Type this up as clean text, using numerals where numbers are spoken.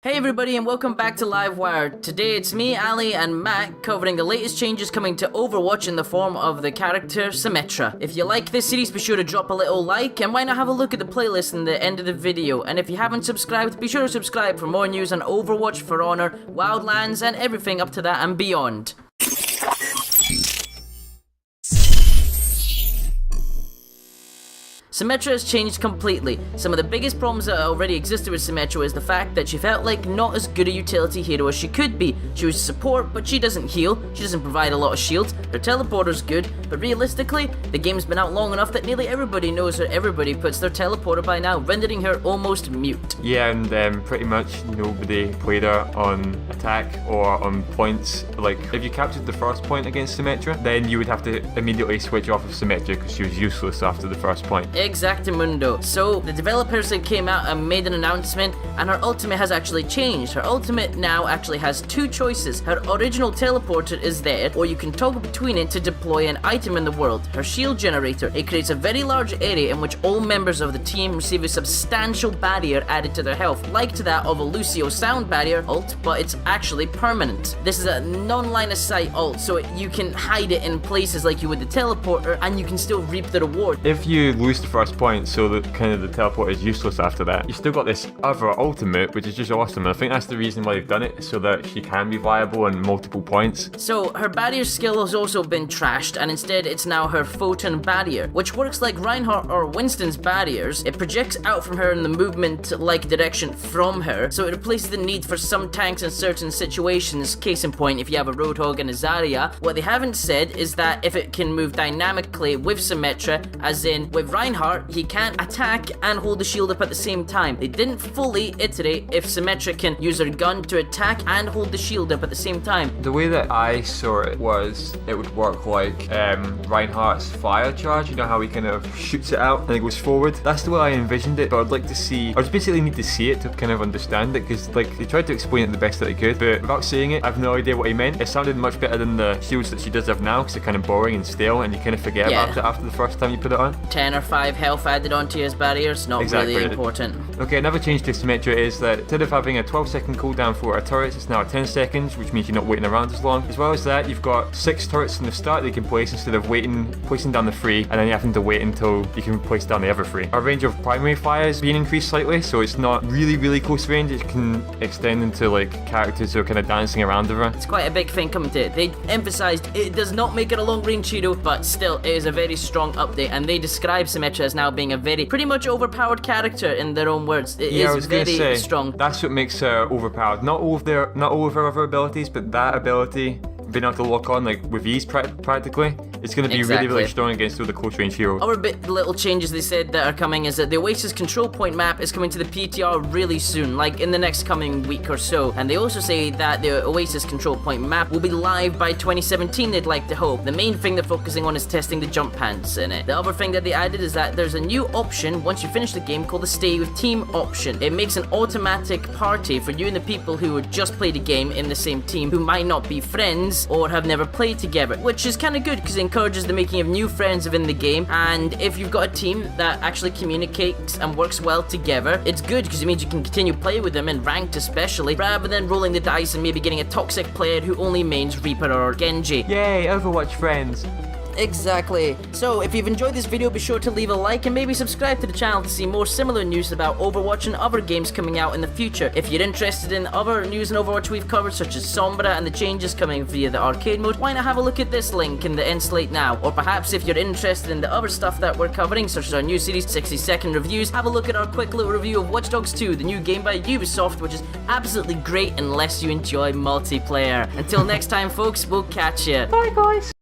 Hey everybody and welcome back to Livewire. Today it's me, Ali, and Matt covering the latest changes coming to Overwatch in the form of the character Symmetra. If you like this series, be sure to drop a little like, and why not have a look at the playlist in the end of the video. And if you haven't subscribed, be sure to subscribe for more news on Overwatch, For Honor, Wildlands, and everything up to that and beyond. Symmetra has changed completely. Some of the biggest problems that already existed with Symmetra is the fact that she felt like not as good a utility hero as she could be. She was support, but she doesn't heal, she doesn't provide a lot of shields, her teleporter's good, but realistically, the game's been out long enough that nearly everybody knows her, everybody puts their teleporter by now, rendering her almost mute. Yeah, and pretty much nobody played her on attack or on points. Like, if you captured the first point against Symmetra, then you would have to immediately switch off of Symmetra because she was useless after the first point. Exactamundo. So, the developers that came out and made an announcement, and her ultimate has actually changed. Her ultimate now actually has two choices. Her original teleporter is there, or you can toggle between it to deploy an item in the world. Her shield generator, it creates a very large area in which all members of the team receive a substantial barrier added to their health, like to that of a Lucio sound barrier ult, but it's actually permanent. This is a non-line of sight ult, so you can hide it in places like you would the teleporter, and you can still reap the reward. If you lose the first point, so that kind of the teleport is useless after that, you still got this other ultimate, which is just awesome, and I think that's the reason why they've done it, so that she can be viable on multiple points. So her barrier skill has also been trashed, and instead it's now her photon barrier, which works like Reinhardt or Winston's barriers. It projects out from her in the movement-like direction from her, so it replaces the need for some tanks in certain situations. Case in point, if you have a Roadhog and a Zarya. What they haven't said is that if it can move dynamically with Symmetra, as in with Reinhardt, he can't attack and hold the shield up at the same time. They didn't fully iterate if Symmetra can use her gun to attack and hold the shield up at the same time. The way that I saw it was it would work like Reinhardt's fire charge. You know how he kind of shoots it out and it goes forward? That's the way I envisioned it, but I'd like to see, I just basically need to see it to kind of understand it, because like they tried to explain it the best that they could, but without seeing it, I have no idea what he meant. It sounded much better than the shields that she does have now, because they're kind of boring and stale and you kind of forget about it after the first time you put it on. 10 or 5 health added onto his barriers, not really important. Okay, another change to Symmetra is that instead of having a 12-second cooldown for her turrets, it's now 10 seconds, which means you're not waiting around as long. As well as that, you've got 6 turrets in the start that you can place instead of placing down the 3, and then you having to wait until you can place down the other 3. Our range of primary fire is being increased slightly, so it's not really close range. It can extend into like characters who are kind of dancing around her. It's quite a big thing coming to it. They emphasized it does not make it a long range hero, but still it is a very strong update, and they describe Symmetra as now being a very pretty much overpowered character in their own words. It is very strong. That's what makes her overpowered. Not all of her other abilities, but that ability, being able to lock on like with ease practically, it's going to be really strong against all the close range heroes. Other little changes they said that are coming is that the Oasis control point map is coming to the PTR really soon, like in the next coming week or so. And they also say that the Oasis control point map will be live by 2017, they'd like to hope. The main thing they're focusing on is testing the jump pants in it. The other thing that they added is that there's a new option once you finish the game called the Stay With Team option. It makes an automatic party for you and the people who would just play the game in the same team who might not be friends or have never played together, which is kind of good because it encourages the making of new friends within the game. And if you've got a team that actually communicates and works well together, it's good because it means you can continue playing with them in ranked especially, rather than rolling the dice and maybe getting a toxic player who only mains Reaper or Genji. Yay, Overwatch friends! Exactly. So, if you've enjoyed this video, be sure to leave a like and maybe subscribe to the channel to see more similar news about Overwatch and other games coming out in the future. If you're interested in other news in Overwatch we've covered, such as Symmetra and the changes coming via the arcade mode, why not have a look at this link in the end slate now? Or perhaps if you're interested in the other stuff that we're covering, such as our new series 60-second reviews, have a look at our quick little review of Watch Dogs 2, the new game by Ubisoft, which is absolutely great unless you enjoy multiplayer. Until next time, folks, we'll catch ya. Bye, guys!